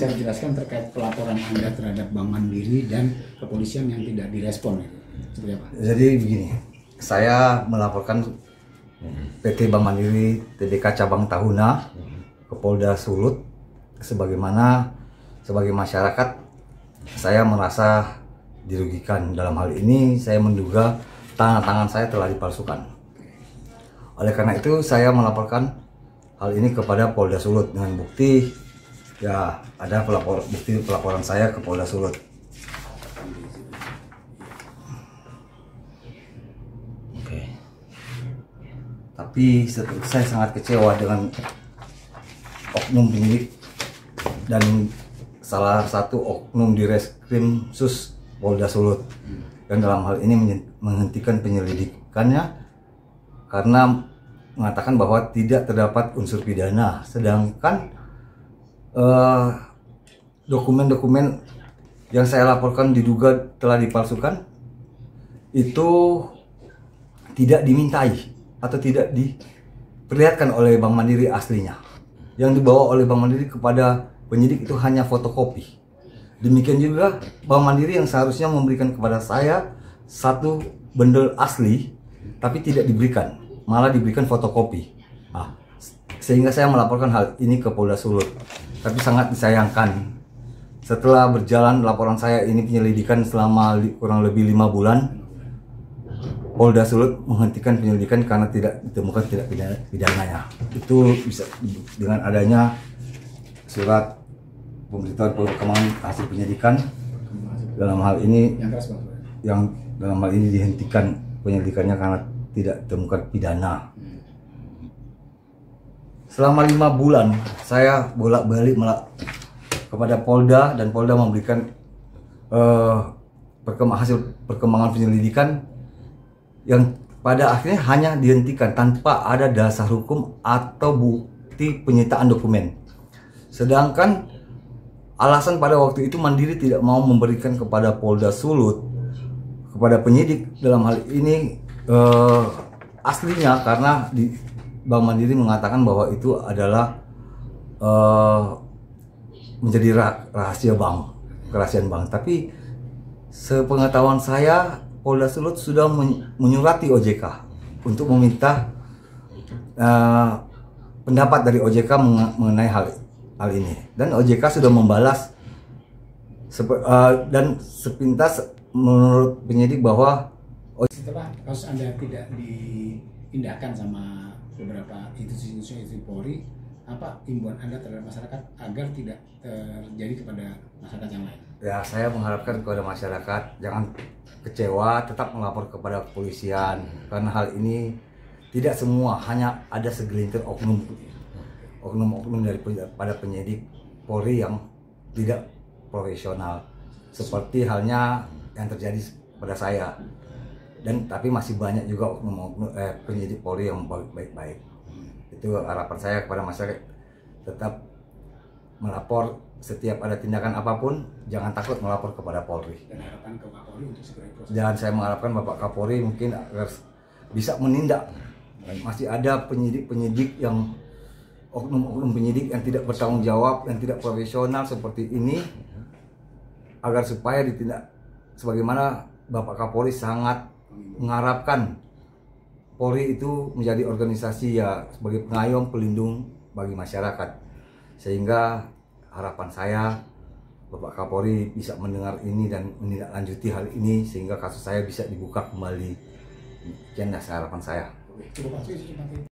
bisa dijelaskan terkait pelaporan Anda terhadap Bank Mandiri dan kepolisian yang tidak direspon itu? Seperti apa? Jadi begini, saya melaporkan PT Bank Mandiri TBK Cabang Tahuna ke Polda Sulut sebagaimana sebagai masyarakat saya merasa dirugikan. Dalam hal ini saya menduga tangan saya telah dipalsukan. Oleh karena itu saya melaporkan hal ini kepada Polda Sulut dengan bukti ya ada bukti pelaporan saya ke Polda Sulut. Tapi saya sangat kecewa dengan oknum penyidik dan salah satu oknum di Reskrim Sus Polda Sulut dan dalam hal ini menghentikan penyelidikannya karena mengatakan bahwa tidak terdapat unsur pidana, sedangkan dokumen-dokumen yang saya laporkan diduga telah dipalsukan itu tidak dimintai atau tidak diperlihatkan oleh Bank Mandiri aslinya. Yang dibawa oleh Bank Mandiri kepada penyidik itu hanya fotokopi. Demikian juga Bank Mandiri yang seharusnya memberikan kepada saya satu bundle asli, tapi tidak diberikan, malah diberikan fotokopi. Nah, sehingga saya melaporkan hal ini ke Polda Sulut. Tapi sangat disayangkan, setelah berjalan laporan saya ini penyelidikan selama kurang lebih 5 bulan, Polda Sulut menghentikan penyelidikan karena tidak ditemukan tidak pidananya. Itu bisa dengan adanya surat pemberitahuan perkembangan hasil penyidikan dalam hal ini yang dalam hal ini dihentikan penyelidikannya karena tidak ditemukan pidana. Selama 5 bulan saya bolak-balik kepada Polda dan Polda memberikan hasil perkembangan penyelidikan yang pada akhirnya hanya dihentikan tanpa ada dasar hukum atau bukti penyitaan dokumen. Sedangkan alasan pada waktu itu Mandiri tidak mau memberikan kepada Polda Sulut, kepada penyidik dalam hal ini aslinya karena Bank Mandiri mengatakan bahwa itu adalah menjadi rahasia bank, kerahasiaan bank. Tapi sepengetahuan saya Polda Sulut sudah menyurati OJK untuk meminta pendapat dari OJK mengenai hal ini, dan OJK sudah membalas dan sepintas menurut penyidik bahwa setelah kasus Anda tidak diindahkan sama beberapa institusi Polri, apa himbauan Anda terhadap masyarakat agar tidak terjadi kepada masyarakat yang lain? Ya, saya mengharapkan kepada masyarakat jangan kecewa, tetap melapor kepada kepolisian karena hal ini tidak semua, hanya ada segelintir oknum daripada penyidik Polri yang tidak profesional seperti halnya yang terjadi pada saya, dan tapi masih banyak juga oknum penyidik Polri yang baik-baik. Itu harapan saya kepada masyarakat, tetap melapor setiap ada tindakan apapun, jangan takut melapor kepada Polri. Dan harapan ke Kapolri untuk segera proses. Dan saya mengharapkan Bapak Kapolri mungkin agar bisa menindak. Masih ada penyidik-penyidik yang oknum-oknum penyidik yang tidak bertanggung jawab, yang tidak profesional seperti ini, agar supaya ditindak sebagaimana Bapak Kapolri sangat mengharapkan Polri itu menjadi organisasi ya sebagai pengayom pelindung bagi masyarakat, sehingga harapan saya Bapak Kapolri bisa mendengar ini dan menindaklanjuti hal ini sehingga kasus saya bisa dibuka kembali. Sekian harapan saya.